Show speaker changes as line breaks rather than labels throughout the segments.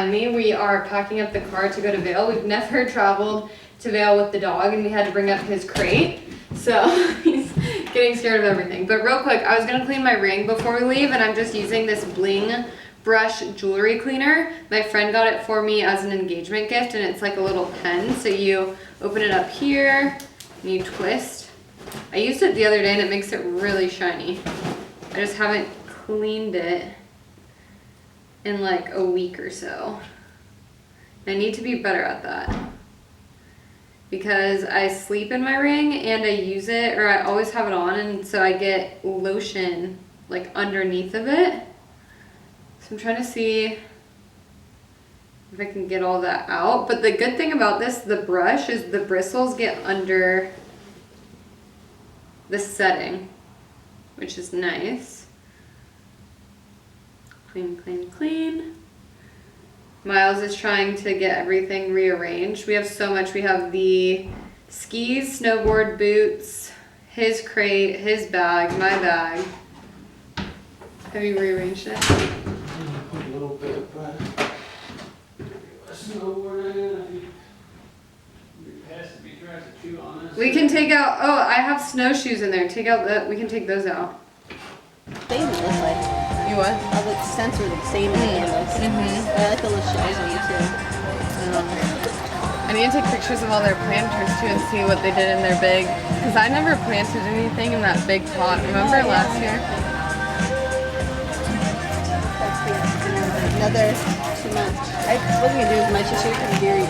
We are packing up the car to go to Vail. We've never traveled to Vail with the dog, and we had to bring up his crate. So he's getting scared of everything. But real quick, I was gonna clean my ring before we leave, and I'm just using this bling brush jewelry cleaner. My friend got it for me as an engagement gift, and it's like a little pen. So you open it up here and you twist. I used it the other day and it makes it really shiny. I just haven't cleaned it in like a week or so. I need to be better at that because I sleep in my ring and I use it, or I always have it on, and so I get lotion like underneath of it. So I'm trying to see if I can get all that out. But the good thing about the brush is the bristles get under the setting, which is nice. Clean, clean, clean. Miles is trying to get everything rearranged. We have so much. We have the skis, snowboard, boots, his crate, his bag, my bag. Have you rearranged it?
Put a little bit of snowboard in. It has to be trying to chew on this.
We can take out, oh, I have snowshoes in there. Take out that, we can take those out.
Same as this, like.
You what?
All the scents are the same as the candles. I like the little shells on it too.
I need to take pictures of all their planters too and see what they did in their big, because I never planted anything in that big pot. Remember last year?
Another 2 months. I wasn't gonna do as much this year because Gary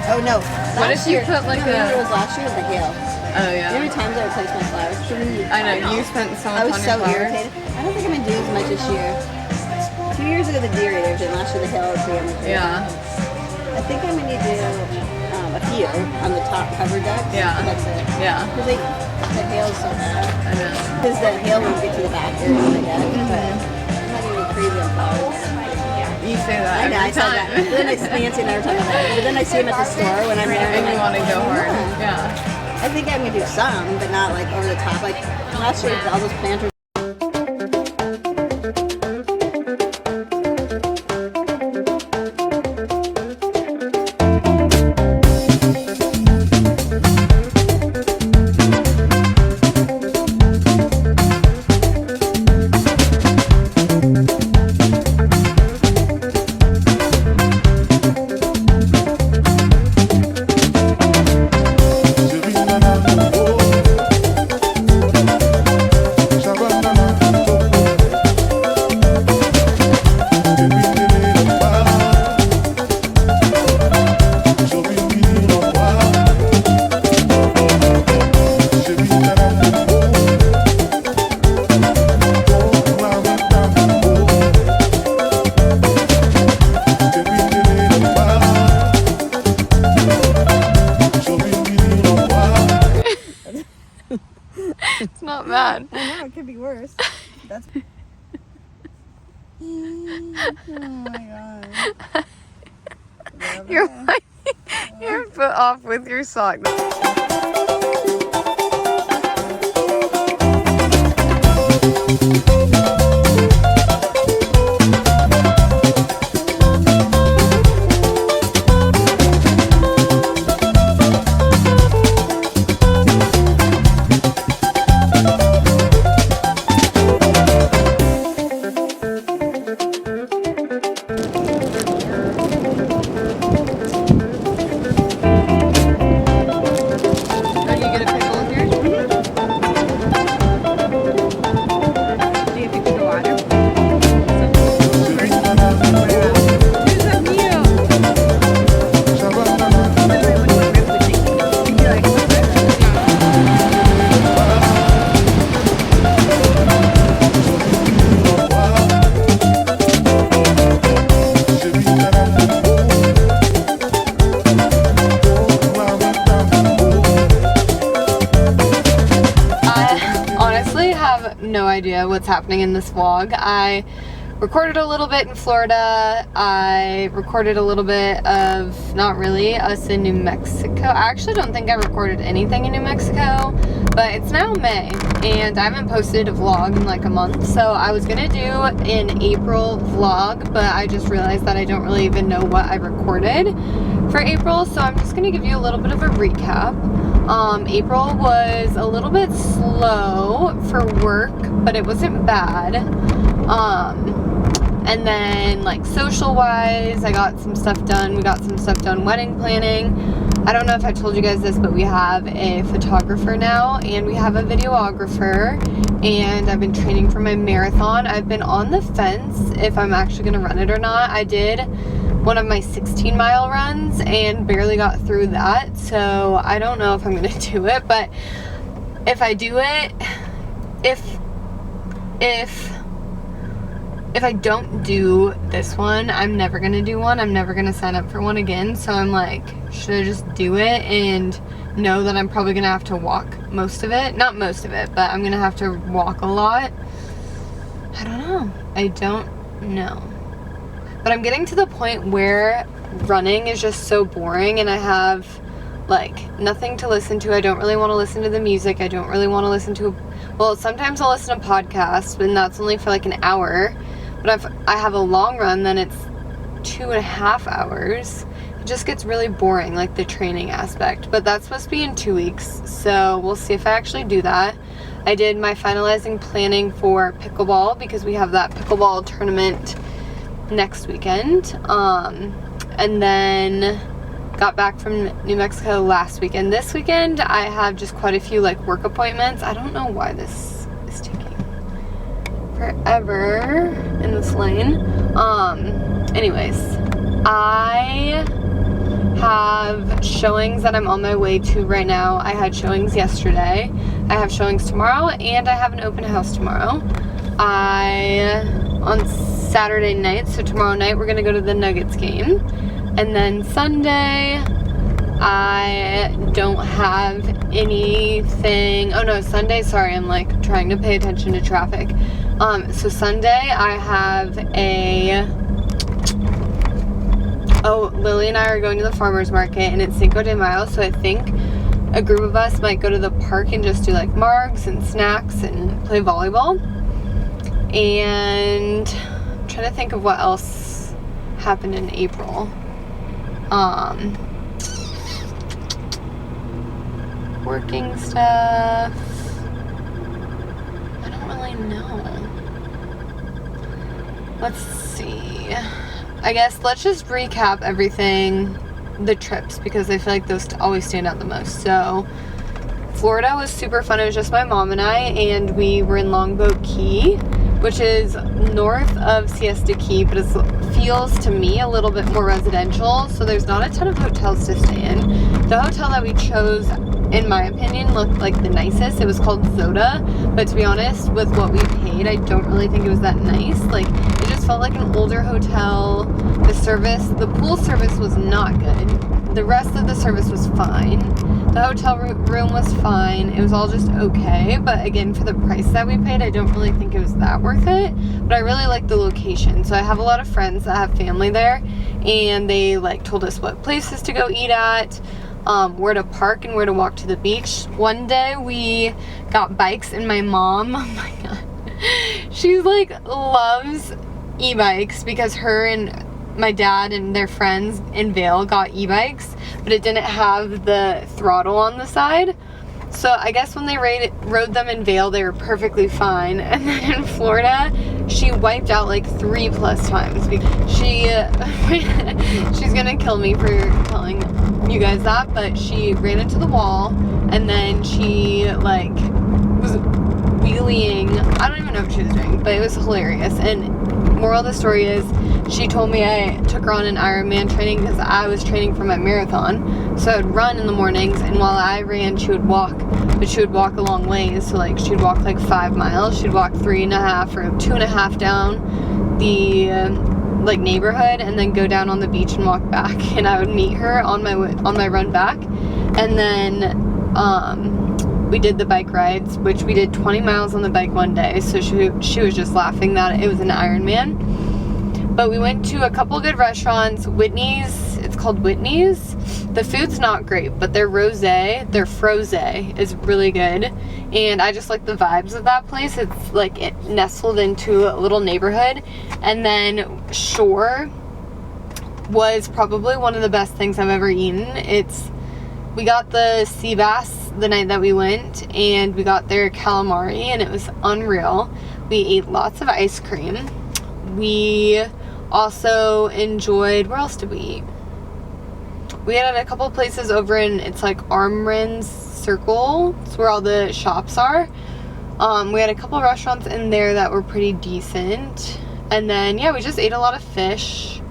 Oh no.
What if you put like
it was last year with the hail.
Oh yeah.
How many times I replaced my flowers?
I know, you spent so much on your flowers.
I was so irritated. I don't think I'm gonna do as much this year. 2 years ago the deer eaters and last year the hail was damage.
Yeah.
I think I'm gonna do a few on the top cover decks.
Yeah.
That's it.
Yeah.
Because the hail is so bad.
I know.
Because the hail won't get to the back area of the deck. But I'm not gonna be crazy on flowers.
You say that every time.
But then Nancy and I were talking about it. But then I see them at the store when I'm there.
And you want to go hard. Yeah.
I think I'm going to do some, but not like over the top. Like last year, all those planters.
It's not bad.
I know, it could be worse. That's. Oh my god.
You're wiping your foot off with your sock. No idea what's happening in this vlog. I recorded a little bit in Florida. I recorded a little bit of, not really, us in New Mexico. I actually don't think I recorded anything in New Mexico, but it's now May and I haven't posted a vlog in like a month. So I was gonna do an April vlog, but I just realized that I don't really even know what I recorded for April. So I'm just gonna give you a little bit of a recap. April was a little bit slow for work, but it wasn't bad. And then like social wise, I got some stuff done. We got some stuff done wedding planning. I don't know if I told you guys this, but we have a photographer now and we have a videographer, and I've been training for my marathon. I've been on the fence if I'm actually gonna run it or not. I did one of my 16-mile runs and barely got through that, so I don't know if I'm gonna do it, but if I do it, if I don't do this one, I'm never gonna do one. I'm never gonna sign up for one again. So I'm like, should I just do it and know that I'm probably gonna have to walk most of it? Not most of it, but I'm gonna have to walk a lot. I don't know. I don't know. But I'm getting to the point where running is just so boring and I have like nothing to listen to. I don't really want to listen to the music. I don't really want to listen to, well, sometimes I'll listen to podcasts, and that's only for like an hour. But if I have a long run, then it's 2.5 hours. It just gets really boring, like the training aspect. But that's supposed to be in 2 weeks, so we'll see if I actually do that. I did my finalizing planning for pickleball because we have that pickleball tournament next weekend. And then got back from New Mexico last weekend. This weekend I have just quite a few like work appointments. I don't know why this is taking forever in this lane. Anyways, I have showings that I'm on my way to right now. I had showings yesterday. I have showings tomorrow, and I have an open house tomorrow. On Saturday night, so tomorrow night we're gonna go to the Nuggets game. And then Sunday, I don't have anything. Oh no, Sunday, sorry, I'm like trying to pay attention to traffic. So Sunday I have Lily and I are going to the farmer's market, and it's Cinco de Mayo, so I think a group of us might go to the park and just do like margs and snacks and play volleyball. And I'm trying to think of what else happened in April. Working stuff. I don't really know. Let's see. I guess let's just recap everything, the trips, because I feel like those always stand out the most. So Florida was super fun. It was just my mom and I, and we were in Longboat Key, which is north of Siesta Key, but it feels to me a little bit more residential, so there's not a ton of hotels to stay in. The hotel that we chose, in my opinion, looked like the nicest. It was called Zoda, but to be honest, with what we paid, I don't really think it was that nice. Like, it just felt like an older hotel. The pool service was not good. The rest of the service was fine. The hotel room was fine. It was all just okay, but again, for the price that we paid, I don't really think it was that worth it. But I really like the location. So I have a lot of friends that have family there, and they like told us what places to go eat at, where to park and where to walk to the beach. One day we got bikes, and my mom, oh my god, she's like loves e-bikes because her and my dad and their friends in Vail got e-bikes, but it didn't have the throttle on the side. So I guess when they rode them in Vail, they were perfectly fine. And then in Florida, she wiped out like 3+ times. She's gonna kill me for telling you guys that, but she ran into the wall, and then she like was wheeling. I don't even know what she was doing, but it was hilarious. And moral of the story is, she told me I took her on an Ironman training because I was training for my marathon. So I would run in the mornings, and while I ran, she would walk, but she would walk a long ways. So like she'd walk like 5 miles. She'd walk 3.5 or 2.5 down the like neighborhood, and then go down on the beach and walk back. And I would meet her on my run back, and then we did the bike rides, which we did 20 miles on the bike one day, so she was just laughing that it was an Ironman. But we went to a couple good restaurants. Whitney's, it's called Whitney's. The food's not great, but their rosé, their frosé is really good. And I just like the vibes of that place. It's like nestled into a little neighborhood. And then Shore was probably one of the best things I've ever eaten. We got the sea bass the night that we went, and we got their calamari, and it was unreal. We ate lots of ice cream. We also enjoyed, where else did we eat? We had a couple places over in, it's like Armren's Circle. It's where all the shops are. We had a couple restaurants in there that were pretty decent. And then, yeah, we just ate a lot of fish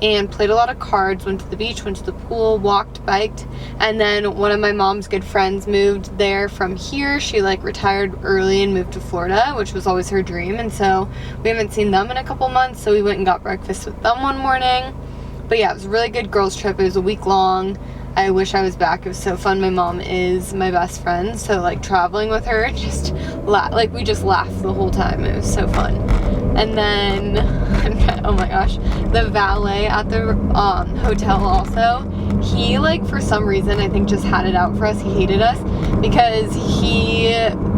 and played a lot of cards, went to the beach, went to the pool, walked, biked. And then one of my mom's good friends moved there from here. She like retired early and moved to Florida, which was always her dream. And so we haven't seen them in a couple months, so we went and got breakfast with them one morning. But yeah, it was a really good girls trip. It was a week long. I wish I was back. It was so fun. My mom is my best friend, so like traveling with her, just we just laughed the whole time. It was so fun. And then, oh my gosh, the valet at the hotel also, he like for some reason I think just had it out for us. He hated us because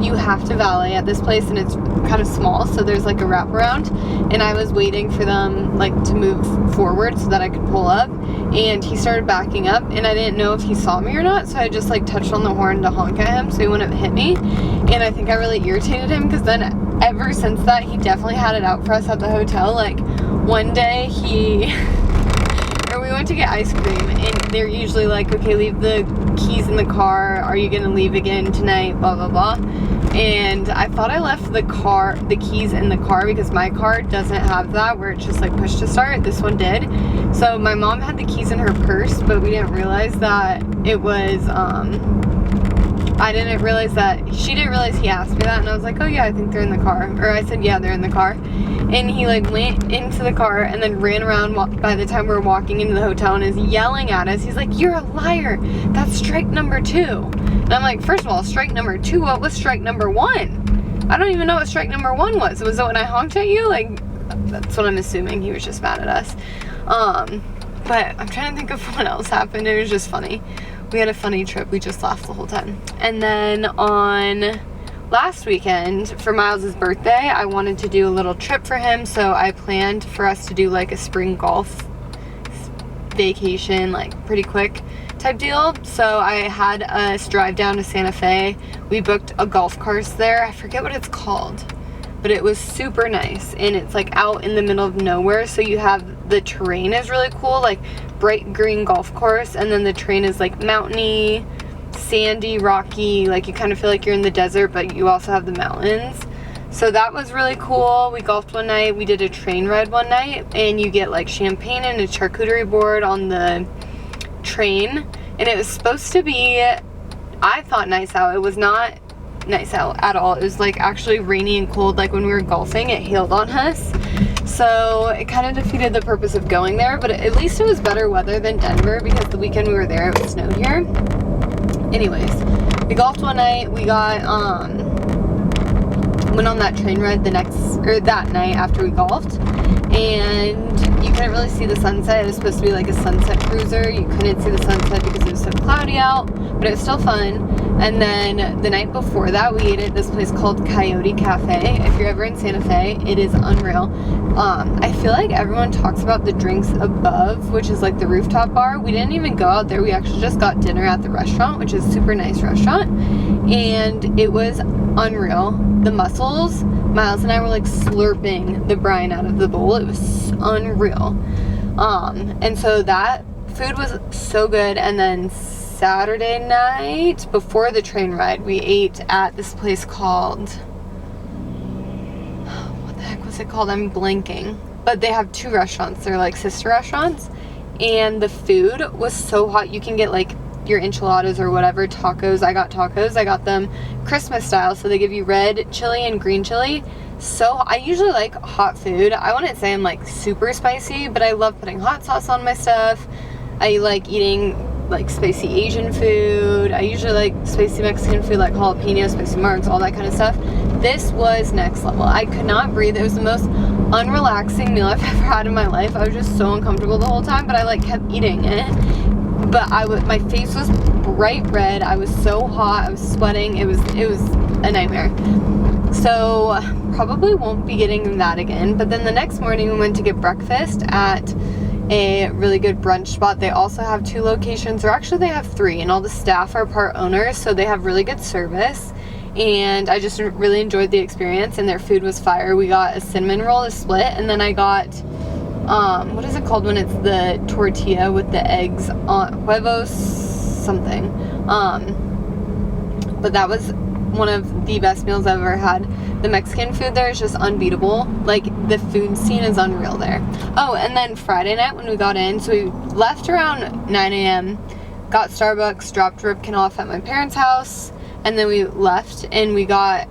you have to valet at this place, and it's kind of small, so there's like a wraparound, and I was waiting for them like to move forward so that I could pull up, and he started backing up, and I didn't know if he saw me or not, so I just like touched on the horn to honk at him so he wouldn't hit me. And I think I really irritated him, because then ever since that he definitely had it out for us at the hotel. Like one day we went to get ice cream, and they're usually like, okay, leave the keys in the car, are you gonna leave again tonight, blah blah blah. And I thought I left the keys in the car, because my car doesn't have that where it's just like push to start. This one did. So my mom had the keys in her purse, but we didn't realize that it was she didn't realize he asked me that, and I was like, oh yeah, I think they're in the car. Or I said, yeah, they're in the car. And he like went into the car and then ran around by the time we were walking into the hotel, and is yelling at us. He's like, you're a liar. That's strike number 2. And I'm like, first of all, strike number 2, what was strike number 1? I don't even know what strike number 1 was. Was it when I honked at you? Like, that's what I'm assuming. He was just mad at us. But I'm trying to think of what else happened. It was just funny. We had a funny trip. We just laughed the whole time. And then on last weekend, for Miles' birthday, I wanted to do a little trip for him, so I planned for us to do like a spring golf vacation, like pretty quick type deal. So I had us drive down to Santa Fe. We booked a golf course there. I forget what it's called, but it was super nice, and it's like out in the middle of nowhere, so you have the terrain is really cool, like bright green golf course, and then the terrain is like mountainy, sandy, rocky, like you kind of feel like you're in the desert, but you also have the mountains. So that was really cool. We golfed one night. We did a train ride one night, and you get like champagne and a charcuterie board on the train, and it was supposed to be, I thought, nice out. It was not nice out at all. It was like actually rainy and cold. Like when we were golfing, it hailed on us, so it kind of defeated the purpose of going there. But at least it was better weather than Denver, because the weekend we were there it snowed here. Anyways, we golfed one night. We got went on that train ride that night after we golfed, and you couldn't really see the sunset. It was supposed to be like a sunset cruiser. You couldn't see the sunset because it was so cloudy out, but it was still fun. And then the night before that, we ate at this place called Coyote Cafe. If you're ever in Santa Fe, it is unreal. I feel like everyone talks about the drinks above, which is like the rooftop bar. We didn't even go out there. We actually just got dinner at the restaurant, which is a super nice restaurant, and it was unreal. The mussels, Miles and I were like slurping the brine out of the bowl. It was unreal. And so that food was so good. And then Saturday night, before the train ride, we ate at this place called, what the heck was it called? I'm blanking. But they have 2 restaurants. They're like sister restaurants. And the food was so hot. You can get like your enchiladas or whatever, tacos. I got tacos. I got them Christmas style, so they give you red chili and green chili. So I usually like hot food. I wouldn't say I'm like super spicy, but I love putting hot sauce on my stuff. I like eating like spicy Asian food. I usually like spicy Mexican food, like jalapeno, spicy marks, all that kind of stuff. This was next level. I could not breathe. It was the most unrelaxing meal I've ever had in my life. I was just so uncomfortable the whole time, but I like kept eating it. But my face was bright red. I was so hot. I was sweating. It was a nightmare. So probably won't be getting that again. But then the next morning we went to get breakfast at a really good brunch spot. They also have 2 locations, or actually they have 3, and all the staff are part owners, so they have really good service. And I just really enjoyed the experience, and their food was fire. We got a cinnamon roll, a split, and then I got what is it called when it's the tortilla with the eggs on huevos something. But that was one of the best meals I've ever had. The Mexican food there is just unbeatable. Like, the food scene is unreal there. Oh, and then Friday night when we got in, so we left around 9 a.m., got Starbucks, dropped Ripken off at my parents' house, and then we left, and we got,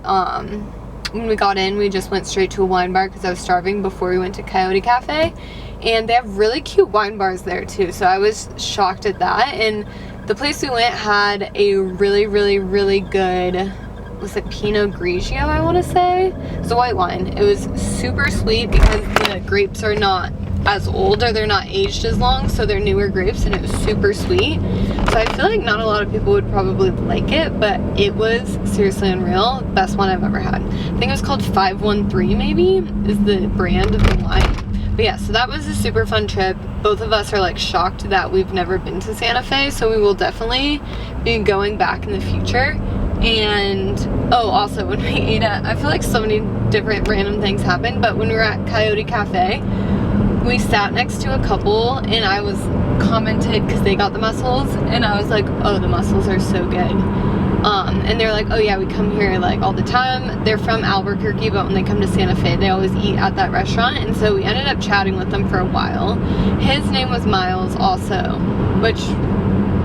when we got in, we just went straight to a wine bar because I was starving before we went to Coyote Cafe. And they have really cute wine bars there too, so I was shocked at that. And the place we went had a really, really, really good, was it Pinot Grigio, I want to say? It's a white wine. It was super sweet because the grapes are not as old, or they're not aged as long, so they're newer grapes, and it was super sweet. So I feel like not a lot of people would probably like it, but it was seriously unreal. Best one I've ever had. I think it was called 513 maybe, is the brand of the wine. But yeah, so that was a super fun trip. Both of us are like shocked that we've never been to Santa Fe, so we will definitely be going back in the future. And oh, also when we ate at, I feel like so many different random things happened, but when we were at Coyote Cafe, we sat next to a couple, and I was commented because they got the mussels, and I was like, oh, the mussels are so good. And they're like, oh yeah, we come here like all the time. They're from Albuquerque, but when they come to Santa Fe, they always eat at that restaurant. And so we ended up chatting with them for a while. His name was Miles also, which,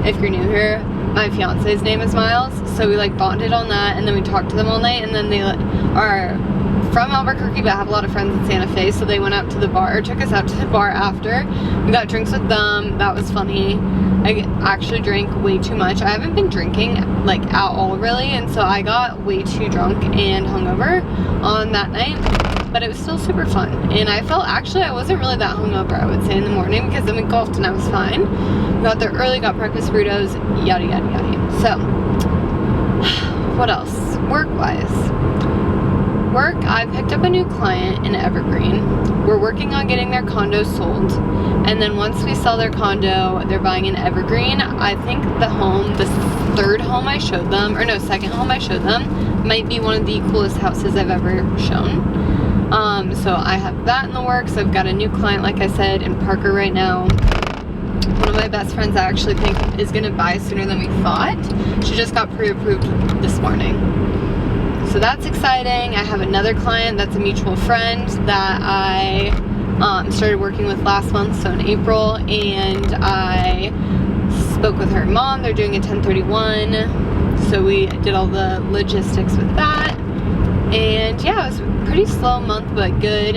if you're new here, my fiance's name is Miles. So we like bonded on that, and then we talked to them all night. And then they are from Albuquerque, but have a lot of friends in Santa Fe, so they went out to the bar, or took us out to the bar after. We got drinks with them. That was funny. I actually drank way too much. I haven't been drinking like at all really, and so I got way too drunk and hungover on that night, but it was still super fun. And I felt, actually I wasn't really that hungover, I would say, in the morning, because then we golfed and I was fine. We got there early, got breakfast burritos, yada yada yada. So what else? Work, I picked up a new client in Evergreen. We're working on getting their condo sold, and then once we sell their condo, they're buying in Evergreen. I think the third home I showed them, or no, second home I showed them, might be one of the coolest houses I've ever shown. So I have that in the works. I've got a new client, like I said, in Parker right now. One of my best friends I actually think is gonna buy sooner than we thought. She just got pre-approved this morning. So that's exciting. I have another client that's a mutual friend that I started working with last month, so in April, and I spoke with her mom. They're doing a 1031, so we did all the logistics with that. And yeah, it was a pretty slow month, but good,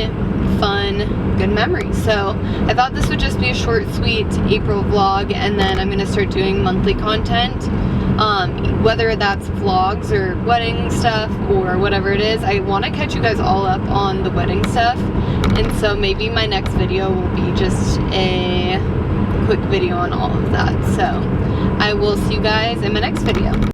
fun, good memories. So I thought this would just be a short, sweet April vlog, and then I'm gonna start doing monthly content. Whether that's vlogs or wedding stuff or whatever it is, I want to catch you guys all up on the wedding stuff, and so maybe my next video will be just a quick video on all of that. So I will see you guys in my next video.